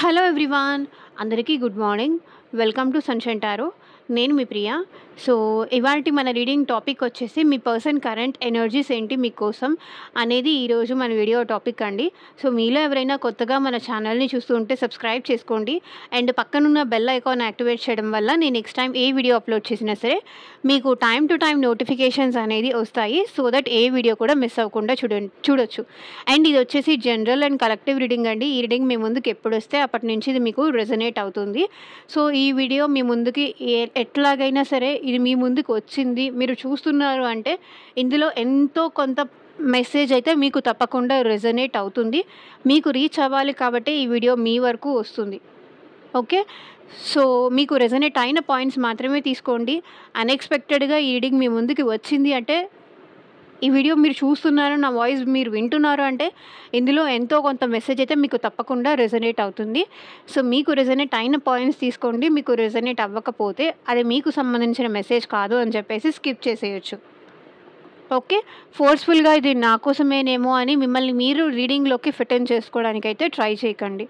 Hello everyone, అందరికీ good morning. Welcome to sunshine tarot. నేను మీ ప్రియ. So ఇవాల్టి మన రీడింగ్ టాపిక్ వచ్చేసి మీ పర్సన్ కరెంట్ ఎనర్జీస్ ఏంటి మీకోసం అనేది ఈరోజు మన వీడియో టాపిక్ అండి. సో మీలో ఎవరైనా కొత్తగా మన ఛానల్ని చూస్తూ ఉంటే సబ్స్క్రైబ్ చేసుకోండి అండ్ పక్కనున్న బెల్ ఐకాన్ యాక్టివేట్ చేయడం వల్ల నేను నెక్స్ట్ టైం ఏ వీడియో అప్లోడ్ చేసినా సరే మీకు టైం టు టైం నోటిఫికేషన్స్ అనేది వస్తాయి. సో దట్ ఏ వీడియో కూడా మిస్ అవ్వకుండా చూడొచ్చు. అండ్ ఇది వచ్చేసి జనరల్ అండ్ కలెక్టివ్ రీడింగ్ అండి. ఈ రీడింగ్ మీ ముందుకు ఎప్పుడు వస్తే అప్పటి నుంచి ఇది మీకు రెజనేట్ అవుతుంది. సో ఈ వీడియో మీ ముందుకి ఎట్లాగైనా సరే ఇది మీ ముందుకు వచ్చింది, మీరు చూస్తున్నారు అంటే ఇందులో ఎంతో కొంత మెసేజ్ అయితే మీకు తప్పకుండా రెజనేట్ అవుతుంది. మీకు రీచ్ అవ్వాలి కాబట్టి ఈ వీడియో మీ వరకు వస్తుంది. ఓకే, సో మీకు రెజనేట్ అయిన పాయింట్స్ మాత్రమే తీసుకోండి. అన్ఎక్స్పెక్టెడ్గా ఈ రీడింగ్ మీ ముందుకు వచ్చింది అంటే, ఈ వీడియో మీరు చూస్తున్నారు, నా వాయిస్ మీరు వింటున్నారు అంటే ఇందులో ఎంతో కొంత మెసేజ్ అయితే మీకు తప్పకుండా రెజనేట్ అవుతుంది. సో మీకు రెజనేట్ అయిన పాయింట్స్ తీసుకోండి. మీకు రెజనేట్ అవ్వకపోతే అది మీకు సంబంధించిన మెసేజ్ కాదు అని చెప్పేసి స్కిప్ చేసేయచ్చు. ఓకే, ఫోర్స్ఫుల్గా ఇది నా కోసమేనేమో అని మిమ్మల్ని మీరు రీడింగ్లోకి ఫిట్ ఇన్ చేసుకోవడానికి అయితే ట్రై చేయకండి.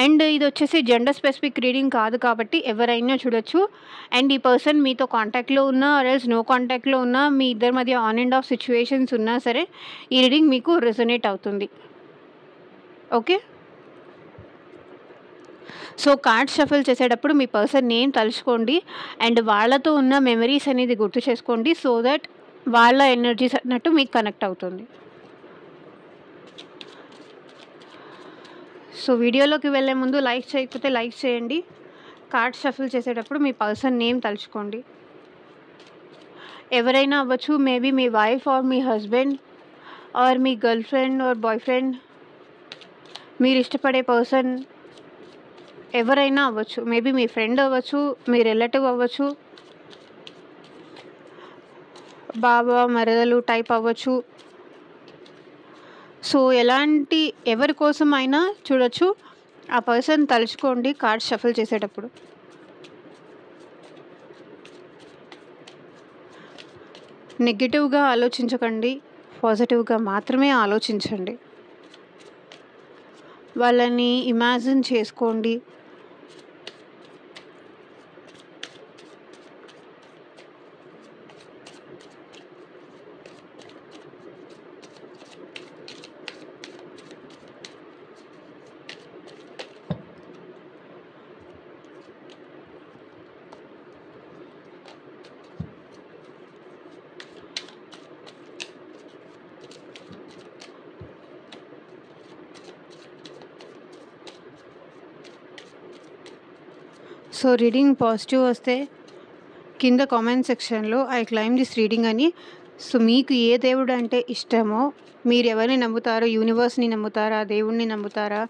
అండ్ ఇది వచ్చేసి జెండర్ స్పెసిఫిక్ రీడింగ్ కాదు కాబట్టి ఎవరైనా చూడొచ్చు. అండ్ ఈ పర్సన్ మీతో కాంటాక్ట్లో ఉన్నా ఆర్ఎల్స్ నో కాంటాక్ట్లో ఉన్నా, మీ ఇద్దరి మధ్య ఆన్ అండ్ ఆఫ్ సిచ్యువేషన్స్ ఉన్నా సరే ఈ రీడింగ్ మీకు రెజనేట్ అవుతుంది. ఓకే, సో కార్డ్ షఫల్ చేసేటప్పుడు మీ పర్సన్ నేమ్ తలుచుకోండి అండ్ వాళ్ళతో ఉన్న మెమరీస్ అనేది గుర్తు చేసుకోండి. సో దట్ వాళ్ళ ఎనర్జీస్ అన్నట్టు మీకు కనెక్ట్ అవుతుంది. సో వీడియోలోకి వెళ్ళే ముందు లైక్ చేయకపోతే లైక్ చేయండి. కార్డ్ షఫల్ చేసేటప్పుడు మీ పర్సన్ నేమ్ తలుచుకోండి. ఎవరైనా అవ్వచ్చు, మేబీ మీ వైఫ్ ఆర్ మీ హస్బెండ్ ఆర్ మీ girlfriend or boyfriend, మీరు ఇష్టపడే పర్సన్ ఎవరైనా అవ్వచ్చు. మేబీ మీ ఫ్రెండ్ అవ్వచ్చు, మీ రిలేటివ్ అవ్వచ్చు, బాబా మరదలు టైప్ అవ్వచ్చు. సో ఎలాంటి ఎవరి కోసం అయినా చూడొచ్చు. ఆ పర్సన్ తలుచుకోండి కార్డ్ షఫల్ చేసేటప్పుడు. నెగిటివ్గా ఆలోచించకండి, పాజిటివ్గా మాత్రమే ఆలోచించండి. వాళ్ళని ఇమాజిన్ చేసుకోండి. సో రీడింగ్ పాజిటివ్ వస్తే కింద కామెంట్ సెక్షన్లో ఐ క్లైమ్ దిస్ రీడింగ్ అని, సో మీకు ఏ దేవుడు అంటే ఇష్టమో, మీరు ఎవరిని నమ్ముతారో, యూనివర్స్ని నమ్ముతారా, దేవుణ్ణి నమ్ముతారా,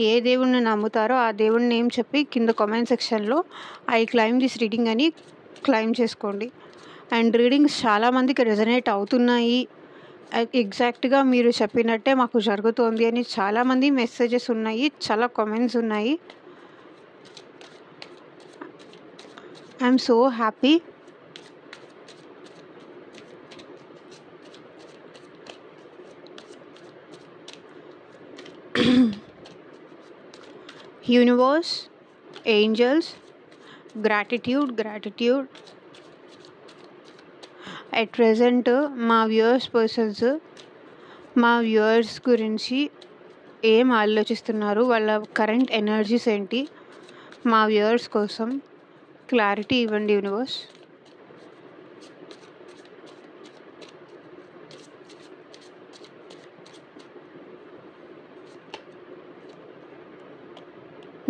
ఏ దేవుణ్ణి నమ్ముతారో ఆ దేవుడి నేమ్ చెప్పి కింద కామెంట్ సెక్షన్లో ఐ క్లైమ్ దిస్ రీడింగ్ అని క్లైమ్ చేసుకోండి. అండ్ రీడింగ్స్ చాలామందికి రెజనేట్ అవుతున్నాయి, ఎగ్జాక్ట్గా మీరు చెప్పినట్టే మాకు జరుగుతోంది అని చాలామంది మెసేజెస్ ఉన్నాయి, చాలా కామెంట్స్ ఉన్నాయి. I'm so happy. Universe, angels, gratitude. At present మా వ్యూవర్స్ గురించి ఏం ఆలోచిస్తున్నారు, వాళ్ళ కరెంట్ ఎనర్జీస్ ఏంటి, మా వ్యూవర్స్ కోసం క్లారిటీ ఇవ్వండి యూనివర్స్.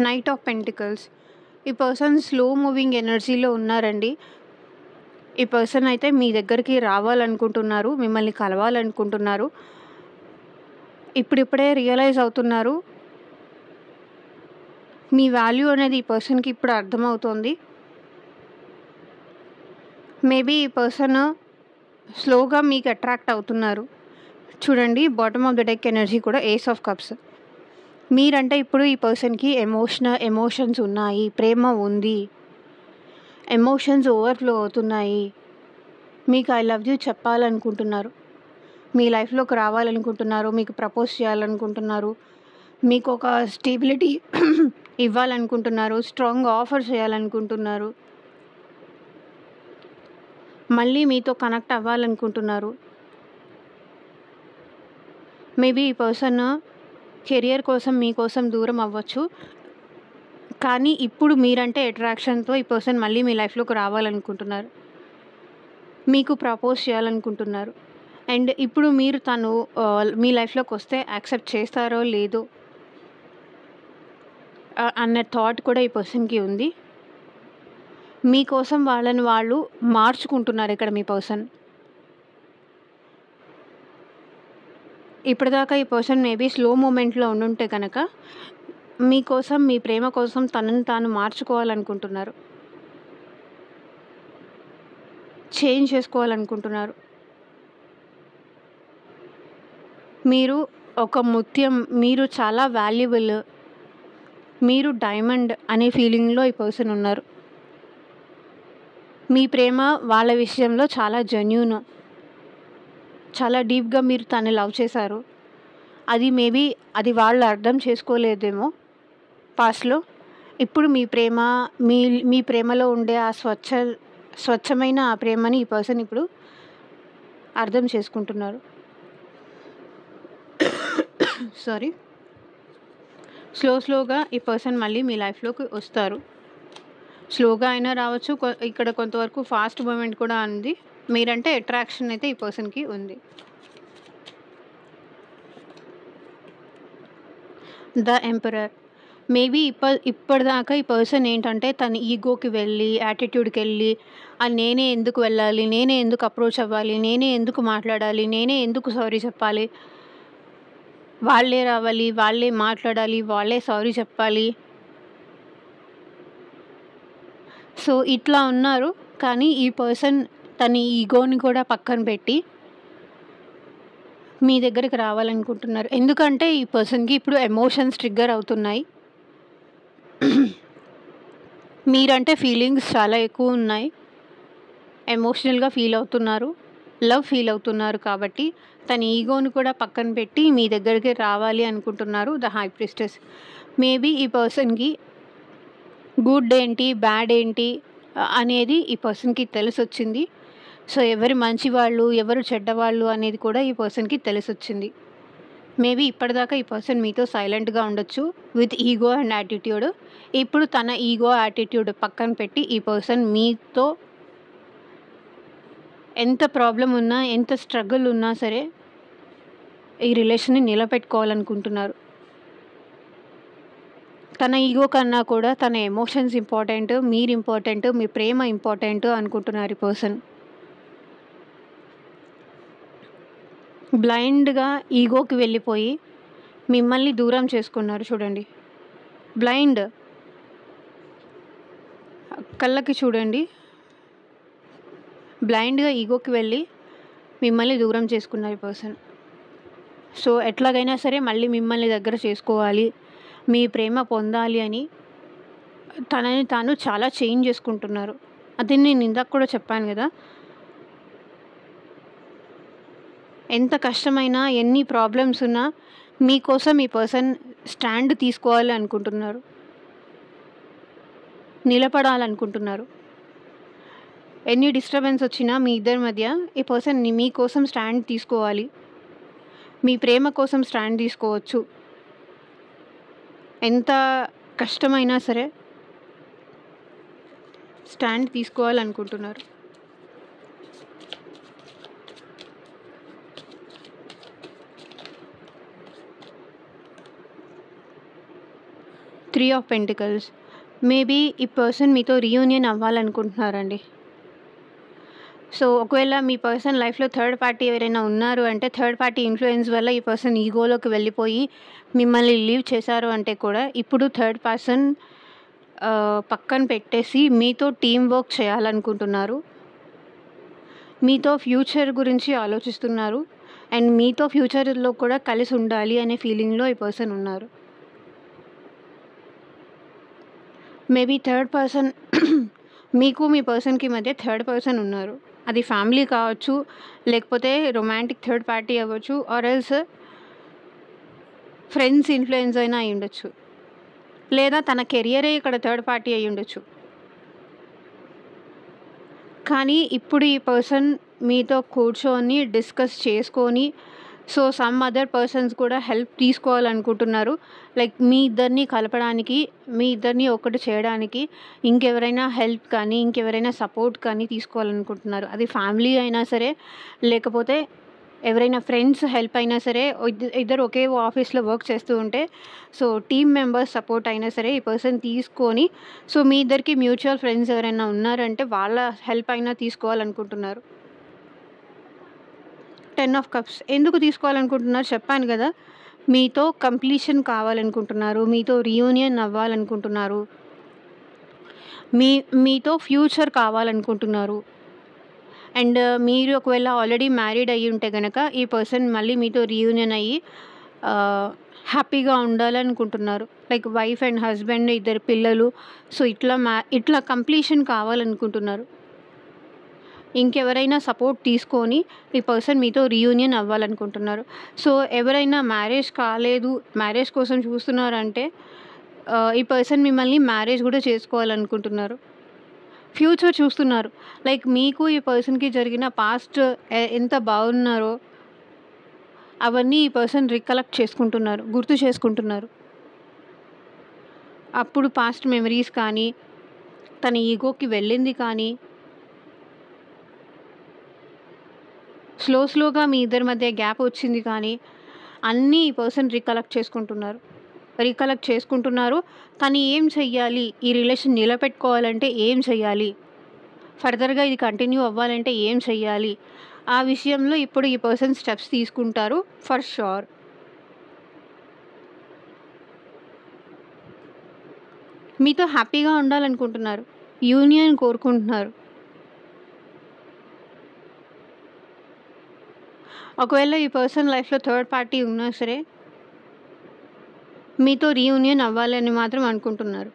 Knight of pentacles. ఈ పర్సన్ స్లో మూవింగ్ ఎనర్జీలో ఉన్నారండి. ఈ పర్సన్ అయితే మీ దగ్గరికి రావాలనుకుంటున్నారు, మిమ్మల్ని కలవాలనుకుంటున్నారు. ఇప్పుడిప్పుడే రియలైజ్ అవుతున్నారు. మీ వాల్యూ అనేది ఈ పర్సన్కి ఇప్పుడు అర్థమవుతోంది. మేబీ ఈ పర్సన్ స్లోగా మీకు అట్రాక్ట్ అవుతున్నారు. చూడండి, bottom of the deck energy కూడా ఏస్ ఆఫ్ కప్స్. మీరంటే ఇప్పుడు ఈ పర్సన్కి ఎమోషన్స్ ఉన్నాయి, ప్రేమ ఉంది, ఎమోషన్స్ ఓవర్ఫ్లో అవుతున్నాయి. మీకు ఐ లవ్ యూ చెప్పాలనుకుంటున్నారు, మీ లైఫ్లోకి రావాలనుకుంటున్నారు, మీకు ప్రపోజ్ చేయాలనుకుంటున్నారు, మీకు ఒక స్టెబిలిటీ ఇవ్వాలనుకుంటున్నారు, స్ట్రాంగ్ ఆఫర్ చేయాలనుకుంటున్నారు, మళ్ళీ మీతో కనెక్ట్ అవ్వాలనుకుంటున్నారు. మేబీ ఈ పర్సన్ కెరియర్ కోసం మీకోసం దూరం అవ్వచ్చు, కానీ ఇప్పుడు మీరంటే అట్రాక్షన్తో ఈ పర్సన్ మళ్ళీ మీ లైఫ్లోకి రావాలనుకుంటున్నారు, మీకు ప్రపోజ్ చేయాలనుకుంటున్నారు. అండ్ ఇప్పుడు మీరు తను మీ లైఫ్లోకి వస్తే యాక్సెప్ట్ చేస్తారో లేదో అన్న థాట్ కూడా ఈ పర్సన్కి ఉంది. మీకోసం వాళ్ళని వాళ్ళు మార్చుకుంటున్నారు ఇక్కడ మీ పర్సన్. ఇప్పటిదాకా ఈ పర్సన్ మేబీ స్లో మూమెంట్లో ఉండుంటే కనుక మీకోసం, మీ ప్రేమ కోసం తనని తాను మార్చుకోవాలనుకుంటున్నారు, చేంజ్ చేసుకోవాలనుకుంటున్నారు. మీరు ఒక ముత్యం, మీరు చాలా వాల్యుబుల్, మీరు డైమండ్ అనే ఫీలింగ్లో ఈ పర్సన్ ఉన్నారు. మీ ప్రేమ వాళ్ళ విషయంలో చాలా జెన్యూన్, చాలా డీప్గా మీరు తనని లవ్ చేశారు. అది మేబీ అది వాళ్ళు అర్థం చేసుకోలేదేమో పాస్ట్లో. ఇప్పుడు మీ ప్రేమ, మీ ప్రేమలో ఉండే ఆ స్వచ్ఛమైన ఆ ప్రేమని ఈ పర్సన్ ఇప్పుడు అర్థం చేసుకుంటున్నారు. సారీ. స్లోగా ఈ పర్సన్ మళ్ళీ మీ లైఫ్లోకి వస్తారు. స్లోగా అయినా రావచ్చు, ఇక్కడ కొంతవరకు ఫాస్ట్ మూమెంట్ కూడా ఉంది. మీరంటే అట్రాక్షన్ అయితే ఈ పర్సన్కి ఉంది. The emperor. మేబీ ఇప్పటిదాకా ఈ పర్సన్ ఏంటంటే తన ఈగోకి వెళ్ళి, యాటిట్యూడ్కి వెళ్ళి, నేనే ఎందుకు వెళ్ళాలి, నేనే ఎందుకు అప్రోచ్ అవ్వాలి, నేనే ఎందుకు మాట్లాడాలి, నేనే ఎందుకు సారీ చెప్పాలి, వాళ్ళే రావాలి, వాళ్ళే మాట్లాడాలి, వాళ్ళే సారీ చెప్పాలి. సో ఇట్లా ఉన్నారు. కానీ ఈ పర్సన్ తన ఈగోని కూడా పక్కన పెట్టి మీ దగ్గరికి రావాలనుకుంటున్నారు. ఎందుకంటే ఈ పర్సన్కి ఇప్పుడు ఎమోషన్స్ ట్రిగ్గర్ అవుతున్నాయి. మీరంటే ఫీలింగ్స్ చాలా ఎక్కువ ఉన్నాయి, ఎమోషనల్గా ఫీల్ అవుతున్నారు, లవ్ ఫీల్ అవుతున్నారు. కాబట్టి తన ఈగోని కూడా పక్కన పెట్టి మీ దగ్గరికి రావాలి అనుకుంటున్నారు. The high priestess. మేబీ ఈ పర్సన్కి గుడ్ ఏంటి, బ్యాడ్ ఏంటి అనేది ఈ పర్సన్కి తెలిసొచ్చింది. సో ఎవరు మంచివాళ్ళు, ఎవరు చెడ్డవాళ్ళు అనేది కూడా ఈ పర్సన్కి తెలిసొచ్చింది. మేబీ ఇప్పటిదాకా ఈ పర్సన్ మీతో సైలెంట్గా ఉండొచ్చు విత్ ఈగో అండ్ యాటిట్యూడ్. ఇప్పుడు తన ఈగో, యాటిట్యూడ్ పక్కన పెట్టి ఈ పర్సన్ మీతో ఎంత ప్రాబ్లం ఉన్నా, ఎంత స్ట్రగుల్ ఉన్నా సరే ఈ రిలేషన్ని నిలబెట్టుకోవాలనుకుంటున్నారు. తన ఈగో కన్నా కూడా తన ఎమోషన్స్ ఇంపార్టెంట్, మీరు ఇంపార్టెంట్, మీ ప్రేమ ఇంపార్టెంట్ అనుకుంటున్నారు ఈ పర్సన్. బ్లైండ్గా ఈగోకి వెళ్ళిపోయి మిమ్మల్ని దూరం చేసుకున్నారు. చూడండి, బ్లైండ్ కళ్ళకి చూడండి, బ్లైండ్గా ఈగోకి వెళ్ళి మిమ్మల్ని దూరం చేసుకున్నారు ఈ పర్సన్. సో ఎట్లాగైనా సరే మళ్ళీ మిమ్మల్ని దగ్గర చేసుకోవాలి, మీ ప్రేమ పొందాలి అని తనని తాను చాలా చేంజ్ చేసుకుంటున్నారు. అది నేను ఇందాక కూడా చెప్పాను కదా, ఎంత కష్టమైనా, ఎన్ని ప్రాబ్లమ్స్ ఉన్నా మీకోసం ఈ పర్సన్ స్టాండ్ తీసుకోవాలి అనుకుంటున్నారు, నిలబడాలనుకుంటున్నారు. ఎన్ని డిస్టర్బెన్స్ వచ్చినా మీ ఇద్దరి మధ్య ఈ పర్సన్ మీకోసం స్టాండ్ తీసుకోవాలి, మీ ప్రేమ కోసం స్టాండ్ తీసుకోవచ్చు. ఎంత కష్టమైనా సరే స్టాండ్ తీసుకోవాలనుకుంటున్నారు. Three of pentacles. మేబీ ఈ పర్సన్ మీతో రీయూనియన్ అవ్వాలనుకుంటున్నారండి. సో ఒకవేళ మీ పర్సన్ లైఫ్లో థర్డ్ పార్టీ ఎవరైనా ఉన్నారు అంటే, థర్డ్ పార్టీ ఇన్ఫ్లుయెన్స్ వల్ల ఈ పర్సన్ ఈగోలోకి వెళ్ళిపోయి మిమ్మల్ని లీవ్ చేశారు అంటే కూడా ఇప్పుడు థర్డ్ పర్సన్ పక్కన పెట్టేసి మీతో టీం వర్క్ చేయాలనుకుంటున్నారు, మీతో ఫ్యూచర్ గురించి ఆలోచిస్తున్నారు, అండ్ మీతో ఫ్యూచర్లో కూడా కలిసి ఉండాలి అనే ఫీలింగ్లో ఈ పర్సన్ ఉన్నారు. మేబీ థర్డ్ పర్సన్ మీకు, మీ పర్సన్కి మధ్య థర్డ్ పర్సన్ ఉన్నారు. అది ఫ్యామిలీ కావచ్చు, లేకపోతే రొమాంటిక్ థర్డ్ పార్టీ అవ్వచ్చు, ఆర్ ఎల్స్ ఫ్రెండ్స్ ఇన్‌ఫ్లుయెన్స్ అయినా అయ్యుండొచ్చు. లేదా తన కెరియరే ఇక్కడ థర్డ్ పార్టీ అయ్యుండొచ్చు. కానీ ఇప్పుడు ఈ పర్సన్ మీతో కూర్చొని డిస్కస్ చేసుకొని సమ్ అదర్ పర్సన్స్ కూడా హెల్ప్ తీసుకోవాలనుకుంటున్నారు. లైక్ మీ ఇద్దరిని కలపడానికి, మీ ఇద్దరిని ఒకటి చేయడానికి ఇంకెవరైనా హెల్ప్ కానీ, ఇంకెవరైనా సపోర్ట్ కానీ తీసుకోవాలనుకుంటున్నారు. అది ఫ్యామిలీ అయినా సరే, లేకపోతే ఎవరైనా ఫ్రెండ్స్ హెల్ప్ అయినా సరే, ఇద్దరు ఒకే ఆఫీస్‌లో వర్క్ చేస్తూ ఉంటే టీమ్ మెంబర్స్ సపోర్ట్ అయినా సరే ఈ పర్సన్ తీసుకొని మీ ఇద్దరికి మ్యూచువల్ ఫ్రెండ్స్ ఎవరైనా ఉన్నారంటే వాళ్ళ హెల్ప్ అయినా తీసుకోవాలనుకుంటున్నారు. 10 ఆఫ్ కప్స్ ఎందుకు తీసుకోవాలనుకుంటున్నారు చెప్పాను కదా! మీతో కంప్లీషన్ కావాలనుకుంటున్నారు. మీతో రీయూనియన్ అవ్వాలనుకుంటున్నారు. మీతో ఫ్యూచర్ కావాలనుకుంటున్నారు. అండ్ మీరు ఒకవేళ ఆల్రెడీ మ్యారీడ్ అయ్యుంటే గనక ఈ పర్సన్ మళ్ళీ మీతో రీయూనియన్ అయ్యి హ్యాపీగా ఉండాలనుకుంటున్నారు. లైక్ వైఫ్ అండ్ హస్బెండ్, ఇద్దరు పిల్లలు. ఇట్లా కంప్లీషన్ కావాలనుకుంటున్నారు. ఇంకెవరైనా సపోర్ట్ తీసుకొని ఈ పర్సన్ మీతో రీయూనియన్ అవ్వాలనుకుంటున్నారు. ఎవరైనా మ్యారేజ్ కాలేదు, మ్యారేజ్ కోసం చూస్తున్నారంటే ఈ పర్సన్ మిమ్మల్ని మ్యారేజ్ కూడా చేసుకోవాలనుకుంటున్నారు. ఫ్యూచర్ చూస్తున్నారు. లైక్ మీకు ఈ పర్సన్‌కి జరిగిన పాస్ట్ ఎంత బాగున్నారో అవన్నీ ఈ పర్సన్ రికలెక్ట్ చేసుకుంటున్నారు, గుర్తు చేసుకుంటున్నారు. అప్పుడు పాస్ట్ మెమరీస్ కానీ, తన ఈగోకి వెళ్ళింది కానీ, స్లోగా మీ ఇద్దరి మధ్య గ్యాప్ వచ్చింది కానీ, అన్నీ ఈ పర్సన్ రికలెక్ట్ చేసుకుంటున్నారు. కానీ ఏం చెయ్యాలి? ఈ రిలేషన్ నిలబెట్టుకోవాలంటే ఏం చెయ్యాలి? ఫర్దర్‌గా ఇది కంటిన్యూ అవ్వాలంటే ఏం చెయ్యాలి? ఆ విషయంలో ఇప్పుడు ఈ పర్సన్ స్టెప్స్ తీసుకుంటారు ఫర్ ష్యూర్. మీతో హ్యాపీగా ఉండాలనుకుంటున్నారు. యూనియన్ కోరుకుంటున్నారు. ఒకవేళ ఈ పర్సన్ లైఫ్‌లో థర్డ్ పార్టీ ఉన్నా సరే మీతో రీయూనియన్ అవ్వాలని మాత్రం అనుకుంటున్నారు.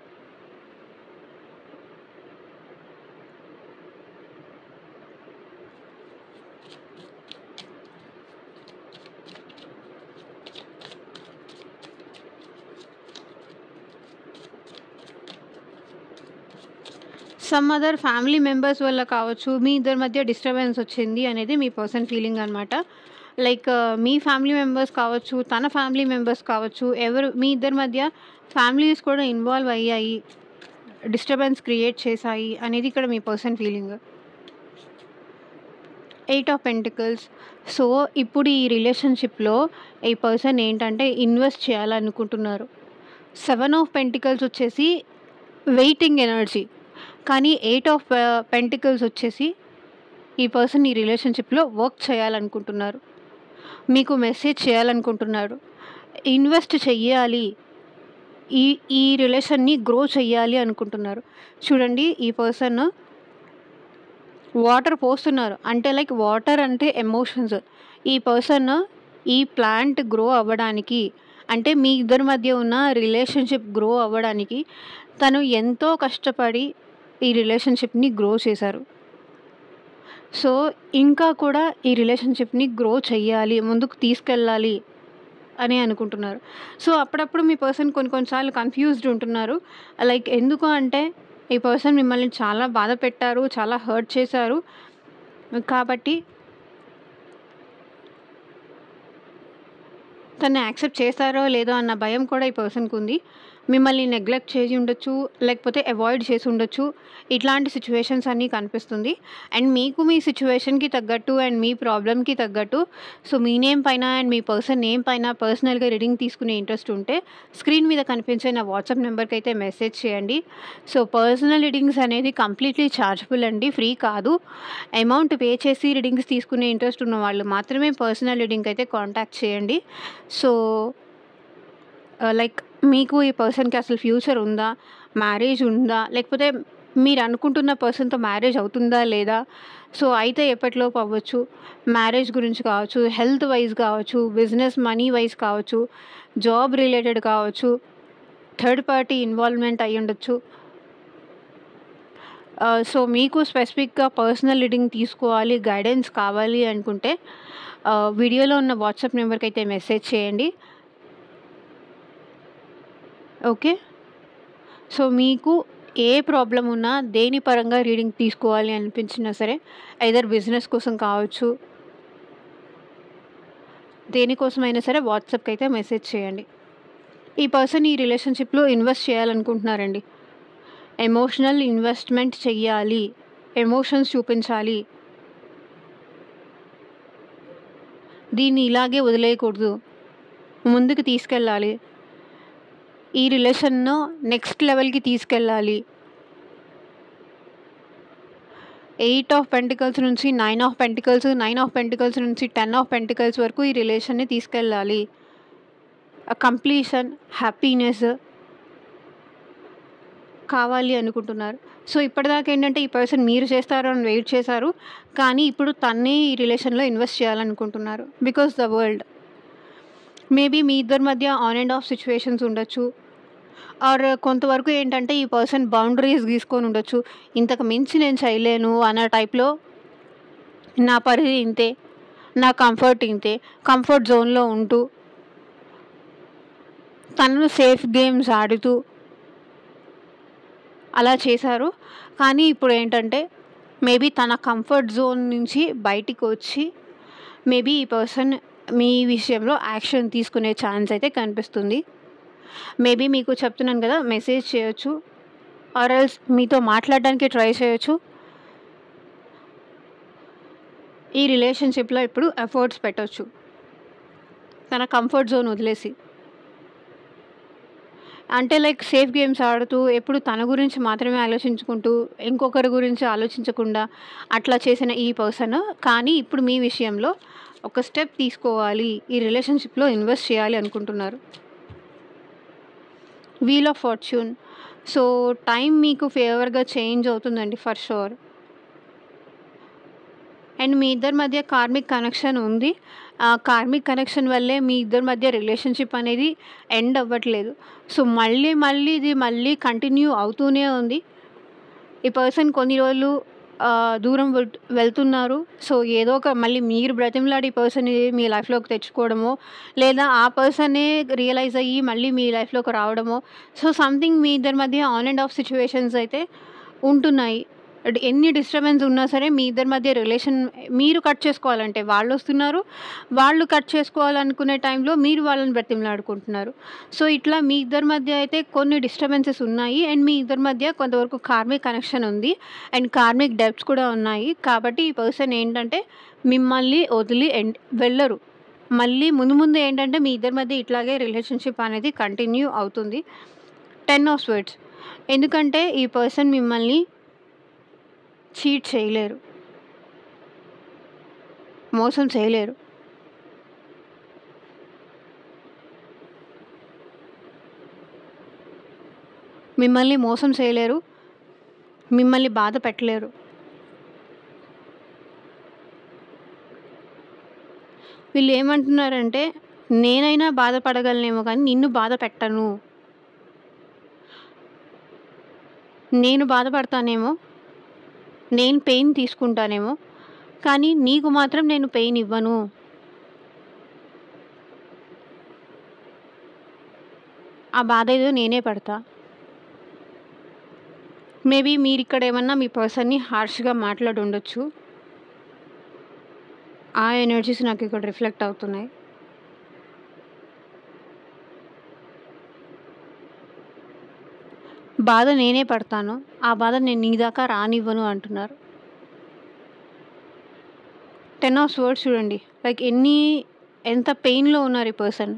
సమ్ అదర్ ఫ్యామిలీ మెంబర్స్ వల్ల కావచ్చు, మీ ఇద్దరి మధ్య డిస్టర్బెన్స్ వచ్చింది అనేది మీ పర్సన్ ఫీలింగ్ అనమాట. లైక్ మీ ఫ్యామిలీ మెంబర్స్ కావచ్చు, తన ఫ్యామిలీ మెంబర్స్ కావచ్చు, మీ ఇద్దరి మధ్య ఫ్యామిలీస్ కూడా ఇన్వాల్వ్ అయ్యాయి, డిస్టర్బెన్స్ క్రియేట్ చేశాయి అనేది ఇక్కడ మీ పర్సన్ ఫీలింగ్. 8 of pentacles. ఇప్పుడు ఈ రిలేషన్షిప్‌లో ఈ పర్సన్ ఏంటంటే ఇన్వెస్ట్ చేయాలనుకుంటున్నారు. 7 ఆఫ్ పెంటికల్స్ వచ్చేసి వెయిటింగ్ ఎనర్జీ. కానీ 8 ఆఫ్ పెంటికల్స్ వచ్చేసి ఈ పర్సన్ ఈ రిలేషన్షిప్‌లో వర్క్ చేయాలనుకుంటున్నారు. మీకు మెసేజ్ చేయాలనుకుంటున్నాడు. ఇన్వెస్ట్ చెయ్యాలి, ఈ రిలేషన్ని గ్రో చెయ్యాలి అనుకుంటున్నారు. చూడండి, ఈ పర్సన్ వాటర్ పోస్తున్నారు. అంటే లైక్ వాటర్ అంటే ఎమోషన్స్. ఈ పర్సన్ ఈ ప్లాంట్ గ్రో అవ్వడానికి, అంటే మీ ఇద్దరి మధ్య ఉన్న రిలేషన్షిప్ గ్రో అవ్వడానికి తను ఎంతో కష్టపడి ఈ రిలేషన్షిప్‌ని గ్రో చేశారు. ఇంకా కూడా ఈ రిలేషన్షిప్‌ని గ్రో చెయ్యాలి, ముందుకు తీసుకెళ్ళాలి అని అనుకుంటున్నారు. అప్పుడప్పుడు మీ పర్సన్ కొన్ని సార్లు కన్‌ఫ్యూజ్డ్ ఉంటున్నారు. లైక్ ఎందుకు అంటే ఈ పర్సన్ మిమ్మల్ని చాలా బాధ పెట్టారు, చాలా హర్ట్ చేశారు. కాబట్టి తను యాక్సెప్ట్ చేస్తారో లేదో అన్న భయం కూడా ఈ పర్సన్‌కి ఉంది. మిమ్మల్ని నెగ్లెక్ట్ చేసి ఉండొచ్చు, లేకపోతే అవాయిడ్ చేసి ఉండొచ్చు. ఇట్లాంటి సిచ్యువేషన్స్ అన్నీ కనిపిస్తుంది. అండ్ మీకు మీ సిచ్యువేషన్‌కి తగ్గట్టు అండ్ మీ ప్రాబ్లమ్‌కి తగ్గట్టు మీ నేమ్ పైన అండ్ మీ పర్సన్ నేమ్ పైన పర్సనల్‌గా రీడింగ్ తీసుకునే ఇంట్రెస్ట్ ఉంటే స్క్రీన్ మీద కనిపించే నా వాట్సాప్ నెంబర్‌కి అయితే మెసేజ్ చేయండి. పర్సనల్ రీడింగ్స్ అనేది కంప్లీట్లీ ఛార్జబుల్ అండి, ఫ్రీ కాదు. అమౌంట్ పే చేసి రీడింగ్స్ తీసుకునే ఇంట్రెస్ట్ ఉన్న వాళ్ళు మాత్రమే పర్సనల్ రీడింగ్ అయితే కాంటాక్ట్ చేయండి. లైక్ మీకు ఈ పర్సన్‌కి అసలు ఫ్యూచర్ ఉందా, మ్యారేజ్ ఉందా, లేకపోతే మీరు అనుకుంటున్న పర్సన్‌తో మ్యారేజ్ అవుతుందా లేదా, అయితే ఎప్పటిలోపు అవ్వచ్చు, మ్యారేజ్ గురించి కావచ్చు, హెల్త్ వైజ్ కావచ్చు, బిజినెస్ మనీ వైజ్ కావచ్చు, జాబ్ రిలేటెడ్ కావచ్చు, థర్డ్ పార్టీ ఇన్వాల్వ్మెంట్ అయ్యి ఉండొచ్చు. మీకు స్పెసిఫిక్‌గా పర్సనల్ రీడింగ్ తీసుకోవాలి, గైడెన్స్ కావాలి అనుకుంటే వీడియోలో ఉన్న వాట్సాప్ నెంబర్‌కి అయితే మెసేజ్ చేయండి. ఓకే. సో, మీకు ఏ ప్రాబ్లమ్ ఉన్నా, దేని పరంగా రీడింగ్ తీసుకోవాలి అనిపించినా సరే, ఐదర్ బిజినెస్ కోసం కావచ్చు, దేనికోసమైనా సరే వాట్సాప్‌కైతే మెసేజ్ చేయండి. ఈ పర్సన్ ఈ రిలేషన్‌షిప్‌లో ఇన్వెస్ట్ చేయాలనుకుంటున్నారండి. ఎమోషనల్ ఇన్వెస్ట్‌మెంట్ చెయ్యాలి. ఎమోషన్స్ చూపించాలి. దీన్ని ఇలాగే వదిలేయకూడదు. ముందుకు తీసుకెళ్ళాలి. ఈ రిలేషన్‌ను నెక్స్ట్ లెవెల్‌కి తీసుకెళ్ళాలి. 8 ఆఫ్ పెంటికల్స్ నుంచి 9 ఆఫ్ పెంటికల్స్, 9 ఆఫ్ పెంటికల్స్ నుంచి 10 ఆఫ్ పెంటికల్స్ వరకు ఈ రిలేషన్‌ని తీసుకెళ్ళాలి. కంప్లీషన్, హ్యాపీనెస్ కావాలి అనుకుంటున్నారు. సో, ఇప్పటిదాకా ఏంటంటే ఈ పర్సన్ మీరు చేస్తారు అని వెయిట్ చేశారు. కానీ ఇప్పుడు తన్నే ఈ రిలేషన్‌లో ఇన్వెస్ట్ చేయాలనుకుంటున్నారు. Because the world. మేబీ మీ ఇద్దరి మధ్య ఆన్ అండ్ ఆఫ్ సిట్యుయేషన్స్ ఉండొచ్చు. ఆర్ కొంతవరకు ఏంటంటే ఈ పర్సన్ బౌండరీస్ గీసుకొని ఉండొచ్చు. ఇంతకు మించి నేను చేయలేను అన్న టైప్‌లో నా పరిధి ఇంతే. నా కంఫర్ట్ ఇంతే. కంఫర్ట్ జోన్‌లో ఉంటూ తనను సేఫ్ గేమ్స్ ఆడుతూ అలా చేశారు. కానీ ఇప్పుడేంటంటే మేబీ తన కంఫర్ట్ జోన్ నుంచి బయటికి వచ్చి మేబీ ఈ పర్సన్ మీ విషయంలో యాక్షన్ తీసుకునే ఛాన్స్ అయితే కనిపిస్తుంది. మేబీ మీకు చెప్తున్నాను కదా! మెసేజ్ చేయొచ్చు. ఆర్ ఎల్స్ మీతో మాట్లాడడానికి ట్రై చేయొచ్చు. ఈ రిలేషన్‌షిప్‌లో ఇప్పుడు ఎఫర్ట్స్ పెట్టొచ్చు. తన కంఫర్ట్ జోన్ వదిలేసి. అంటే లైక్ సేఫ్ గేమ్స్ ఆడుతూ ఎప్పుడు తన గురించి మాత్రమే ఆలోచించుకుంటూ, ఇంకొకరి గురించి ఆలోచించకుండా అట్లా చేసిన ఈ పర్సన్ కానీ ఇప్పుడు మీ విషయంలో ఒక స్టెప్ తీసుకోవాలి. ఈ రిలేషన్‌షిప్‌లో ఇన్వెస్ట్ చేయాలి అనుకుంటున్నారు. Wheel of fortune. So, time మీకు ఫేవర్‌గా చేంజ్ అవుతుందండి ఫర్ ష్యూర్. అండ్ మీ ఇద్దరి మధ్య కార్మిక్ కనెక్షన్ ఉంది. ఆ కార్మిక్ కనెక్షన్ వల్లే మీ ఇద్దరి మధ్య రిలేషన్‌షిప్ అనేది ఎండ్ అవ్వట్లేదు. సో, మళ్ళీ ఇది కంటిన్యూ అవుతూనే ఉంది. ఈ పర్సన్ కొన్ని రోజులు దూరం వెళ్తున్నారు. సో, ఏదో ఒక మళ్ళీ మీరు బ్రతిమలాడి ఈ పర్సన్‌ని మీ లైఫ్‌లోకి తెచ్చుకోవడమో, లేదా ఆ పర్సనే రియలైజ్ అయ్యి మళ్ళీ మీ లైఫ్‌లోకి రావడమో, సో, సంథింగ్ మీ ఇద్దరి మధ్య ఆన్ అండ్ ఆఫ్ సిట్యుయేషన్స్ అయితే ఉంటున్నాయి. ఎన్ని డిస్టర్బెన్స్ ఉన్నా సరే మీ ఇద్దరి మధ్య రిలేషన్ మీరు కట్ చేసుకోవాలంటే వాళ్ళొస్తున్నారు. వాళ్ళు కట్ చేసుకోవాలనుకునే టైంలో మీరు వాళ్ళని బ్రతిమలాడుకుంటున్నారు. సో, ఇట్లా మీ ఇద్దరి మధ్య అయితే కొన్ని డిస్టర్బెన్సెస్ ఉన్నాయి. అండ్ మీ ఇద్దరి మధ్య కొంతవరకు కార్మిక్ కనెక్షన్ ఉంది. అండ్ కార్మిక్ డెబ్ట్స్ కూడా ఉన్నాయి. కాబట్టి ఈ పర్సన్ ఏంటంటే మిమ్మల్ని వదిలి వెళ్ళరు. మళ్ళీ ముందు ఏంటంటే మీ ఇద్దరి మధ్య ఇట్లాగే రిలేషన్‌షిప్ అనేది కంటిన్యూ అవుతుంది. 10 ఆఫ్ స్వర్డ్స్. ఎందుకంటే ఈ పర్సన్ మిమ్మల్ని చీట్ చేయలేరు. మోసం చేయలేరు. మిమ్మల్ని మోసం చేయలేరు. మిమ్మల్ని బాధ పెట్టలేరు. వీళ్ళు ఏమంటున్నారంటే నేనైనా బాధపడగలనేమో కానీ నిన్ను బాధ పెట్టను. నేను బాధపడతానేమో, నేను పెయిన్ తీసుకుంటానేమో, కానీ నీకు మాత్రం నేను పెయిన్ ఇవ్వను. ఆ బాధ ఏదో నేనే పడతా. మేబీ మీరిక్కడ ఏమన్నా మీ పర్సన్‌ని హార్ష్‌గా మాట్లాడి ఉండొచ్చు. ఆ ఎనర్జీస్ నాకు ఇక్కడ రిఫ్లెక్ట్ అవుతున్నాయి. బాధ నేనే పడతాను. ఆ బాధ నేను నీ దాకా రానివ్వను అంటున్నారు. 10 ఆఫ్ స్వర్డ్స్ చూడండి. లైక్ ఎంత పెయిన్‌లో ఉన్నారు ఈ పర్సన్.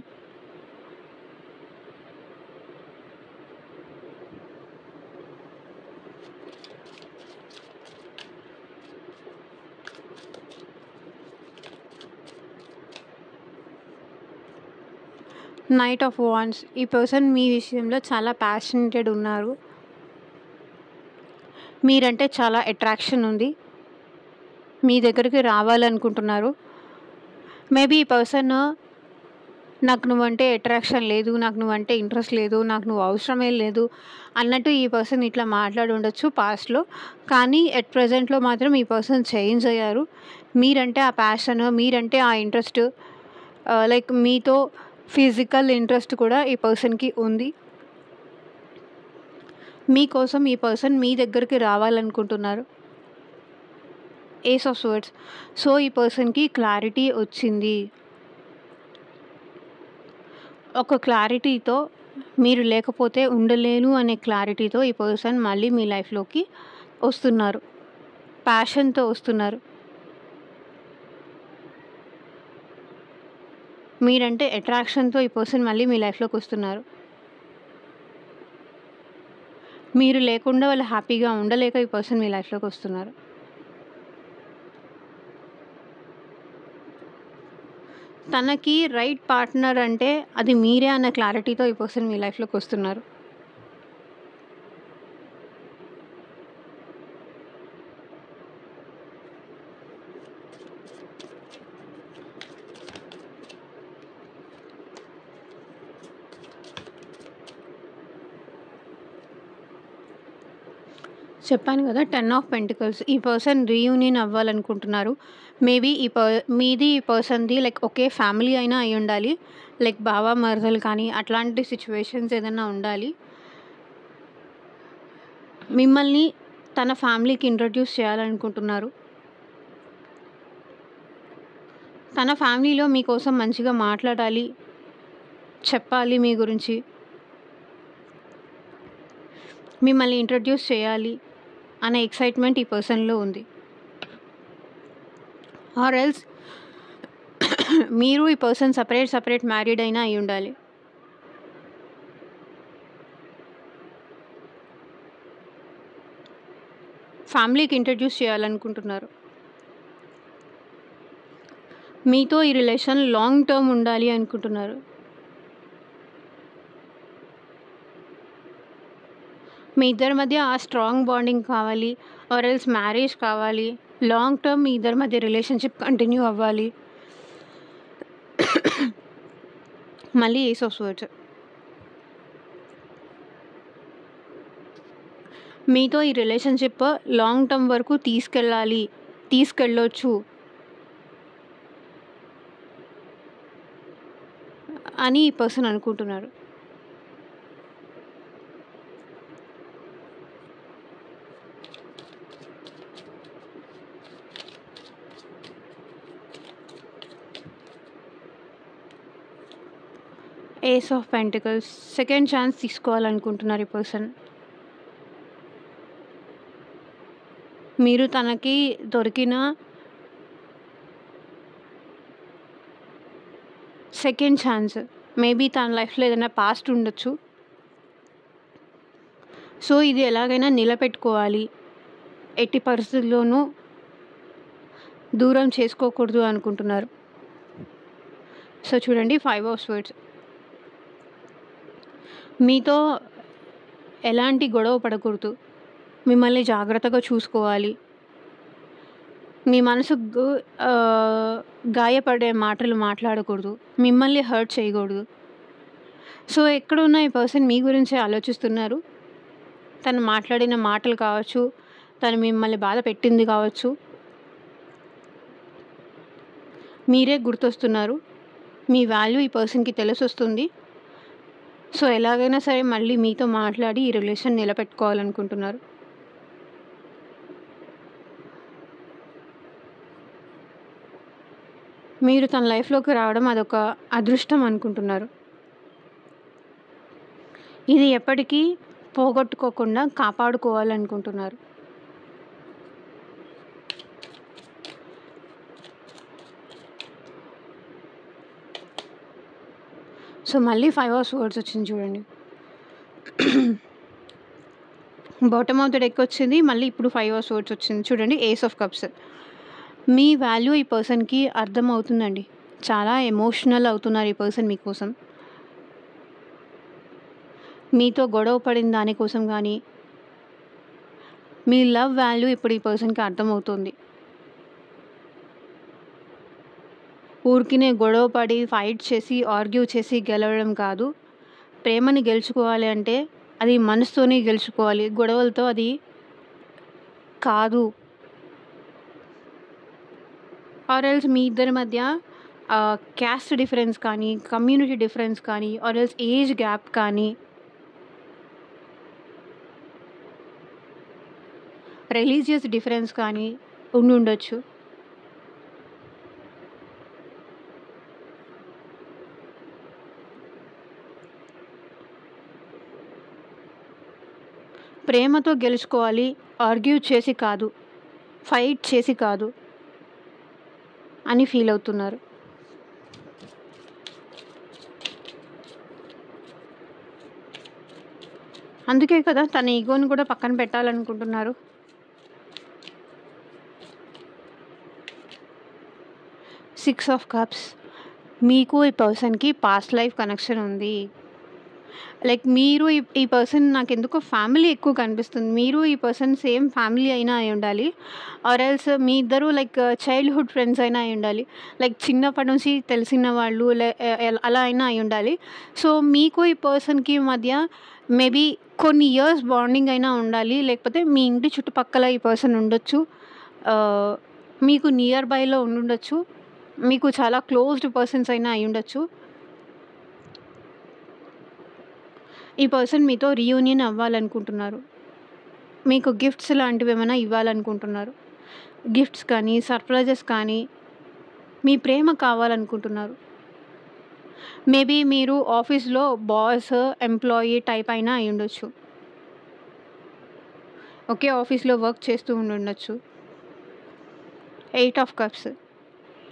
Knight of wands. ఈ పర్సన్ మీ విషయంలో చాలా ప్యాషనేటెడ్ ఉన్నారు. మీరంటే చాలా అట్రాక్షన్ ఉంది. మీ దగ్గరికి రావాలనుకుంటున్నారు. మేబీ ఈ పర్సన్ నాకు నువ్వంటే అట్రాక్షన్ లేదు, నాకు నువ్వంటే ఇంట్రెస్ట్ లేదు, నాకు నువ్వు అవసరమే లేదు అన్నట్టు ఈ పర్సన్ ఇట్లా మాట్లాడి ఉండొచ్చు పాస్ట్‌లో. కానీ ఎట్ ప్రెజెంట్‌లో మాత్రం ఈ పర్సన్ చేంజ్ అయ్యారు. మీరంటే ఆ ప్యాషన్, మీరంటే ఆ ఇంట్రెస్ట్, లైక్ మీతో ఫిజికల్ ఇంట్రెస్ట్ కూడా ఈ పర్సన్‌కి ఉంది. మీకోసం ఈ పర్సన్ మీ దగ్గరికి రావాలనుకుంటున్నారు. Ace of swords. సో ఈ పర్సన్కి క్లారిటీ వచ్చింది. ఒక క్లారిటీతో, మీరు లేకపోతే ఉండలేను అనే క్లారిటీతో ఈ పర్సన్ మళ్ళీ మీ లైఫ్లోకి వస్తున్నారు. ప్యాషన్తో వస్తున్నారు. మీరంటే అట్రాక్షన్తో ఈ పర్సన్ మళ్ళీ మీ లైఫ్లోకి వస్తున్నారు. మీరు లేకుండా వాళ్ళు హ్యాపీగా ఉండలేక ఈ పర్సన్ మీ లైఫ్లోకి వస్తున్నారు. తనకి రైట్ పార్ట్నర్ అంటే అది మీరే అన్న క్లారిటీతో ఈ పర్సన్ మీ లైఫ్లోకి వస్తున్నారు. చెప్పాను కదా, 10 ఆఫ్ పెంటికల్స్. ఈ పర్సన్ రీయూనియన్ అవ్వాలనుకుంటున్నారు. మేబీ మీది ఈ పర్సన్ది లైక్ ఒకే ఫ్యామిలీ అయినా అయి ఉండాలి. లైక్ బావ మరదలు కానీ అట్లాంటి సిచ్యువేషన్స్ ఏదైనా ఉండాలి. మిమ్మల్ని తన ఫ్యామిలీకి ఇంట్రడ్యూస్ చేయాలనుకుంటున్నారు. తన ఫ్యామిలీలో మీకోసం మంచిగా మాట్లాడాలి, చెప్పాలి మీ గురించి, మిమ్మల్ని ఇంట్రడ్యూస్ చేయాలి అనే ఎక్సైట్మెంట్ ఈ పర్సన్లో ఉంది. ఆర్ ఎల్స్ మీరు ఈ పర్సన్ సపరేట్ మ్యారీడ్ అయినా అయి ఉండాలి. ఫ్యామిలీకి ఇంట్రడ్యూస్ చేయాలనుకుంటున్నారు. మీతో ఈ రిలేషన్ లాంగ్ టర్మ్ ఉండాలి అనుకుంటున్నారు. మీ ఇద్దరి మధ్య ఆ స్ట్రాంగ్ బాండింగ్ కావాలి, ఆర్ ఎల్స్ మ్యారేజ్ కావాలి. లాంగ్ టర్మ్ మీ ఇద్దరి మధ్య రిలేషన్షిప్ కంటిన్యూ అవ్వాలి. మళ్ళీ ఏస్ ఆఫ్ స్వర్డ్స్. మీతో ఈ రిలేషన్షిప్ లాంగ్ టర్మ్ వరకు తీసుకెళ్ళొచ్చు అని ఈ పర్సన్ అనుకుంటున్నారు. Ace of pentacles. Second chance తీసుకోవాలనుకుంటున్నారు ఈ పర్సన్. మీరు తనకి దొరికిన సెకండ్ ఛాన్స్. మేబీ తన లైఫ్లో ఏదైనా పాస్ట్ ఉండొచ్చు. సో ఇది ఎలాగైనా నిలబెట్టుకోవాలి, ఎట్టి పరిస్థితుల్లోనూ దూరం చేసుకోకూడదు అనుకుంటున్నారు. సో చూడండి, 5 ఆఫ్ స్వర్డ్స్. మీతో ఎలాంటి గొడవ పడకూడదు, మిమ్మల్ని జాగ్రత్తగా చూసుకోవాలి, మీ మనసుకు గాయపడే మాటలు మాట్లాడకూడదు, మిమ్మల్ని హర్ట్ చేయకూడదు. సో ఎక్కడున్న ఈ పర్సన్ మీ గురించే ఆలోచిస్తున్నారు. తను మాట్లాడిన మాటలు కావచ్చు, తను మిమ్మల్ని బాధ పెట్టింది కావచ్చు, మీరే గుర్తొస్తున్నారు. మీ వాల్యూ ఈ పర్సన్కి తెలిసొస్తుంది. సో ఎలాగైనా సరే మళ్ళీ మీతో మాట్లాడి ఈ రిలేషన్ నిలబెట్టుకోవాలనుకుంటున్నారు. మీరు తన లైఫ్లోకి రావడం అదొక అదృష్టం అనుకుంటున్నారు. ఇది ఎప్పటికీ పోగొట్టుకోకుండా కాపాడుకోవాలనుకుంటున్నారు. సో మళ్ళీ 5 ఆఫ్ స్వర్డ్స్ వచ్చింది చూడండి. బాటమ్ ఆఫ్ ద డెక్ వచ్చింది, మళ్ళీ ఇప్పుడు 5 ఆఫ్ స్వర్డ్స్ వచ్చింది చూడండి. Ace of cups. మీ వాల్యూ ఈ పర్సన్కి అర్థమవుతుందండి. చాలా ఎమోషనల్ అవుతున్నారు ఈ పర్సన్ మీకోసం. మీతో గొడవ పడిన దానికోసం కానీ మీ లవ్ వాల్యూ ఇప్పుడు ఈ పర్సన్కి అర్థమవుతుంది. ఊరికినే గొడవ పడి ఫైట్ చేసి ఆర్గ్యూ చేసి గెలవడం కాదు. ప్రేమని గెలుచుకోవాలి అంటే అది మనసుతోనే గెలుచుకోవాలి, గొడవలతో అది కాదు. ఆర్ ఎల్స్ మీ ఇద్దరి మధ్య క్యాస్ట్ డిఫరెన్స్ కానీ, కమ్యూనిటీ డిఫరెన్స్ కానీ, ఆర్ ఎల్స్ ఏజ్ గ్యాప్ కానీ, రిలీజియస్ డిఫరెన్స్ కానీ ఉండొచ్చు. ప్రేమతో గెలుచుకోవాలి, ఆర్గ్యూ చేసి కాదు, ఫైట్ చేసి కాదు అని ఫీల్ అవుతున్నారు. అందుకే కదా తన ఈగోని కూడా పక్కన పెట్టాలనుకుంటున్నారు. Six of cups. మీకు ఈ పర్సన్కి పాస్ట్ లైఫ్ కనెక్షన్ ఉంది. లైక్ మీరు ఈ పర్సన్ నాకు ఎందుకో ఫ్యామిలీ ఎక్కువ కనిపిస్తుంది. మీరు ఈ పర్సన్ సేమ్ ఫ్యామిలీ అయినా అయి ఉండాలి, ఆర్ ఎల్స్ మీ ఇద్దరు లైక్ చైల్డ్హుడ్ ఫ్రెండ్స్ అయినా అయి ఉండాలి, లైక్ చిన్నప్పటి నుంచి తెలిసిన వాళ్ళు అలా అయినా అయి ఉండాలి. సో మీకు ఈ పర్సన్కి మధ్య మేబీ కొన్ని ఇయర్స్ బాండింగ్ అయినా ఉండాలి, లేకపోతే మీ ఇంటి చుట్టుపక్కల ఈ పర్సన్ ఉండొచ్చు, మీకు నియర్ బైలో ఉండొచ్చు, మీకు చాలా క్లోజ్డ్ పర్సన్స్ అయినా అయి ఉండొచ్చు. ఈ పర్సన్ మీతో రీయూనియన్ అవ్వాలనుకుంటున్నారు. మీకు గిఫ్ట్స్ లాంటివి ఏమైనా ఇవ్వాలనుకుంటున్నారు. గిఫ్ట్స్ కానీ సర్ప్రైజెస్ కానీ మీ ప్రేమ కావాలనుకుంటున్నారు. మేబీ మీరు ఆఫీస్లో బాస్ ఎంప్లాయీ టైప్ అయినా అయి ఉండొచ్చు. ఒకే ఆఫీస్లో వర్క్ చేస్తూ ఉండొచ్చు. 8 ఆఫ్ కప్స్.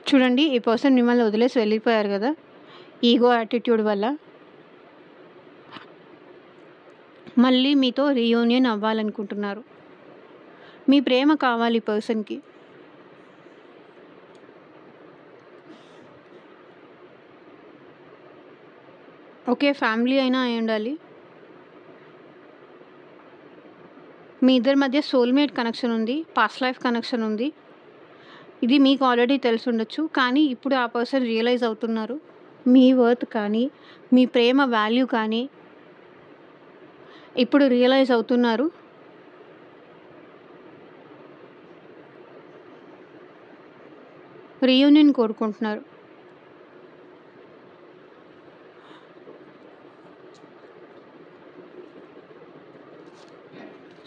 చూడండి, ఈ పర్సన్ మిమ్మల్ని వదిలేసి వెళ్ళిపోయారు కదా ఈగో యాటిట్యూడ్ వల్ల. మళ్ళీ మీతో రీయూనియన్ అవ్వాలనుకుంటున్నారు. మీ ప్రేమ కావాలి పర్సన్కి. ఓకే, ఫ్యామిలీ అయినా అయి ఉండాలి. మీ ఇద్దరి మధ్య సోల్మేట్ కనెక్షన్ ఉంది, పాస్ట్ లైఫ్ కనెక్షన్ ఉంది. ఇది మీకు ఆల్రెడీ తెలిసి ఉండొచ్చు, కానీ ఇప్పుడు ఆ పర్సన్ రియలైజ్ అవుతున్నారు. మీ వర్త్ కానీ మీ ప్రేమ వాల్యూ కానీ ఇప్పుడు రియలైజ్ అవుతున్నారు. రీయూనియన్ కోరుకుంటున్నారు.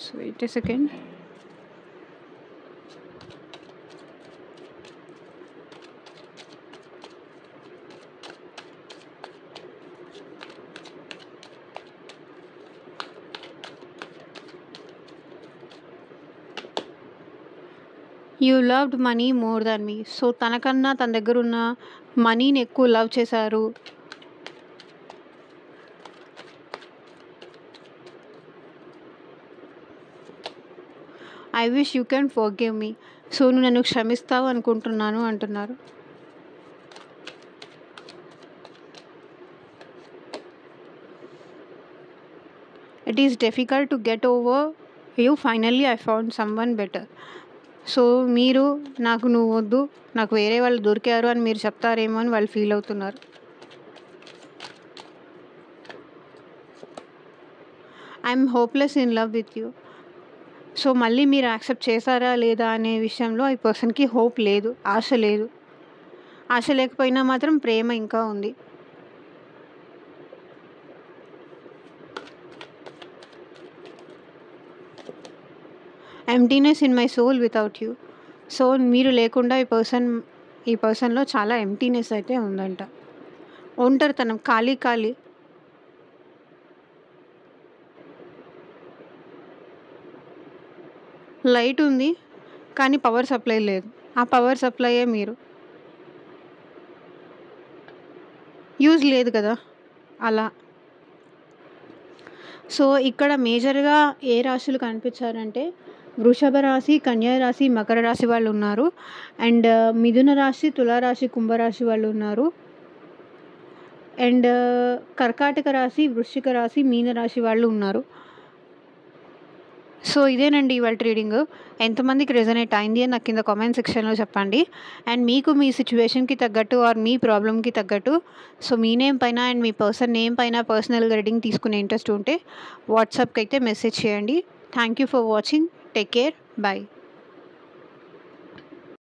So wait a second. You loved money more than me. So తనకన్నా తన దగ్గర ఉన్న మనీని ఎక్కువ లవ్ చేశారు. I wish you can forgive me. So నువ్వు నన్ను క్షమిస్తావు అనుకుంటున్నాను అంటున్నారు. It is difficult to get over you. Finally I found someone better. So మీరు నాకు నువ్వు వద్దు, నాకు వేరే వాళ్ళు దొరికారు అని మీరు చెప్తారేమో అని వాళ్ళు ఫీల్ అవుతున్నారు. I'm hopeless in love with you. So మళ్ళీ మీరు యాక్సెప్ట్ చేశారా లేదా అనే విషయంలో ఈ పర్సన్కి హోప్ లేదు, ఆశ లేదు. ఆశ లేకపోయినా మాత్రం ప్రేమ ఇంకా ఉంది. Emptiness in my soul without you. So మీరు లేకుండా ఈ పర్సన్లో చాలా ఎంప్టీనెస్ అయితే ఉందంట. ఒంటరితనం, ఖాళీ. లైట్ ఉంది కానీ పవర్ సప్లై లేదు. ఆ పవర్ సప్లైయే మీరు. యూజ్ లేదు కదా అలా. సో ఇక్కడ మేజర్గా ఏ రాశులు కనిపించారంటే వృషభ రాశి, కన్యా రాశి, మకర రాశి వాళ్ళు ఉన్నారు. అండ్ మిథున రాశి, తులారాశి, కుంభరాశి వాళ్ళు ఉన్నారు. అండ్ కర్కాటక రాశి, వృశ్చిక రాశి, మీన రాశి వాళ్ళు ఉన్నారు. సో ఇదేనండి ఇవాళ రీడింగ్. ఎంతమందికి రెజనేట్ అయింది అని నాకు కింద కామెంట్ సెక్షన్లో చెప్పండి. అండ్ మీకు మీ సిచ్యువేషన్కి తగ్గట్టు ఆర్ మీ ప్రాబ్లమ్కి తగ్గట్టు సో మీ నేమ్ పైన అండ్ మీ పర్సన్ నేమ్ పైన పర్సనల్ రీడింగ్ తీసుకునే ఇంట్రెస్ట్ ఉంటే వాట్సాప్కి అయితే మెసేజ్ చేయండి. Thank you for watching. Take care. Bye.